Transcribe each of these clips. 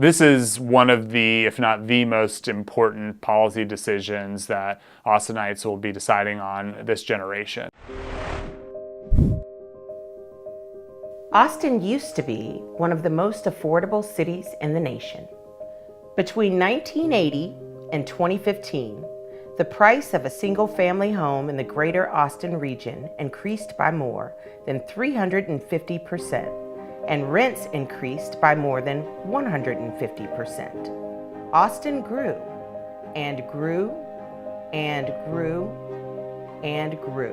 This is one of the, if not the most important policy decisions that Austinites will be deciding on this generation. Austin used to be one of the most affordable cities in the nation. Between 1980 and 2015, the price of a single-family home in the greater Austin region increased by more than 350%, and rents increased by more than 150%. Austin grew and grew and grew and grew.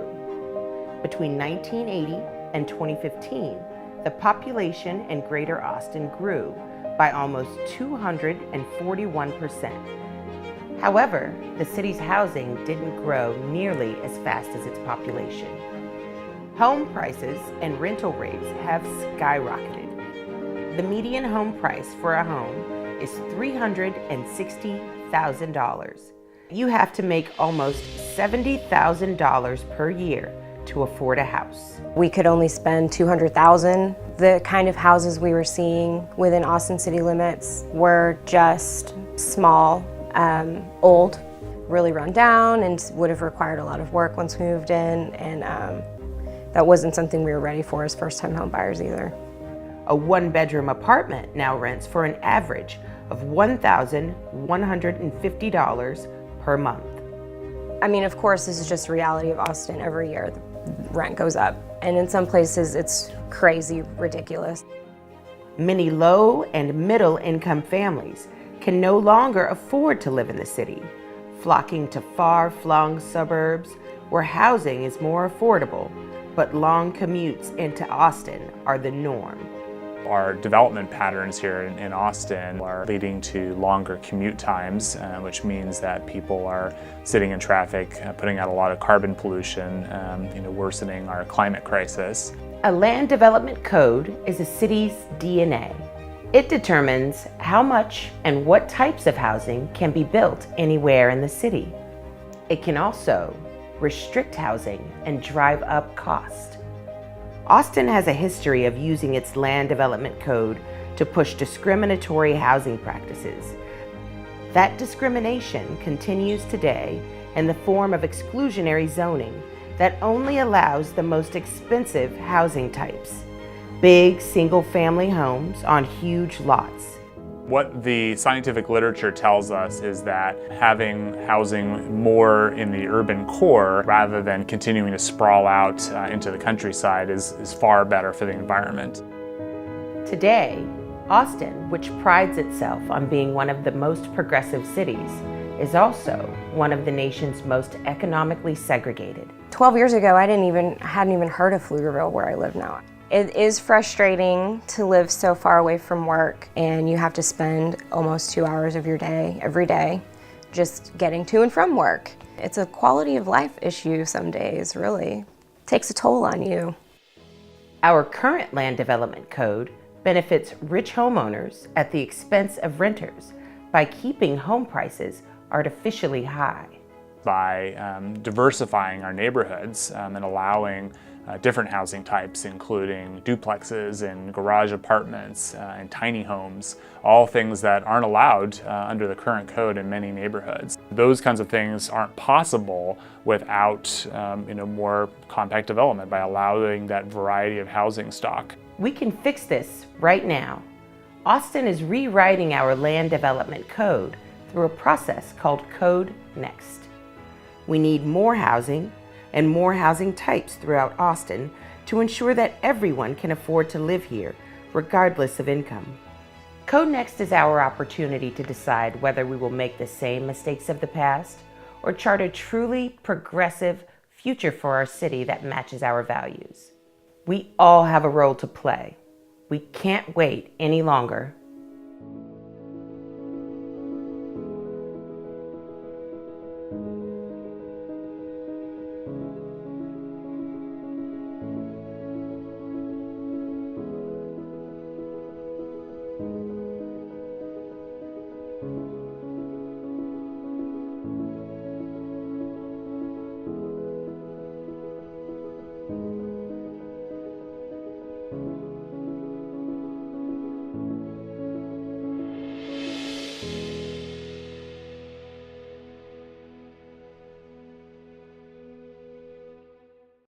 Between 1980 and 2015, the population in greater Austin grew by almost 241%. However, the city's housing didn't grow nearly as fast as its population. Home prices and rental rates have skyrocketed. The median home price for a home is $360,000. You have to make almost $70,000 per year to afford a house. We could only spend $200,000. The kind of houses we were seeing within Austin city limits were just small, old, really run down, and would have required a lot of work once we moved in, and that wasn't something we were ready for as first-time home buyers either. A one-bedroom apartment now rents for an average of $1,150 per month. I mean, of course, this is just the reality of Austin. Every year, the rent goes up, and in some places, it's crazy, ridiculous. Many low and middle-income families can no longer afford to live in the city, flocking to far-flung suburbs where housing is more affordable, but long commutes into Austin are the norm. Our development patterns here in Austin are leading to longer commute times, which means that people are sitting in traffic, putting out a lot of carbon pollution, worsening our climate crisis. A land development code is a city's DNA. It determines how much and what types of housing can be built anywhere in the city. It can also restrict housing and drive up cost. Austin has a history of using its land development code to push discriminatory housing practices. That discrimination continues today in the form of exclusionary zoning that only allows the most expensive housing types, big single-family homes on huge lots. What the scientific literature tells us is that having housing more in the urban core rather than continuing to sprawl out into the countryside is far better for the environment. Today, Austin, which prides itself on being one of the most progressive cities, is also one of the nation's most economically segregated. 12 years ago, I hadn't even heard of Pflugerville where I live now. It is frustrating to live so far away from work, and you have to spend almost 2 hours of your day, every day, just getting to and from work. It's a quality of life issue some days, really. It takes a toll on you. Our current land development code benefits rich homeowners at the expense of renters by keeping home prices artificially high. By diversifying our neighborhoods and allowing different housing types, including duplexes and garage apartments and tiny homes, all things that aren't allowed under the current code in many neighborhoods. Those kinds of things aren't possible without more compact development, by allowing that variety of housing stock. We can fix this right now. Austin is rewriting our land development code through a process called Code Next. We need more housing and more housing types throughout Austin to ensure that everyone can afford to live here, regardless of income. Code Next is our opportunity to decide whether we will make the same mistakes of the past or chart a truly progressive future for our city that matches our values. We all have a role to play. We can't wait any longer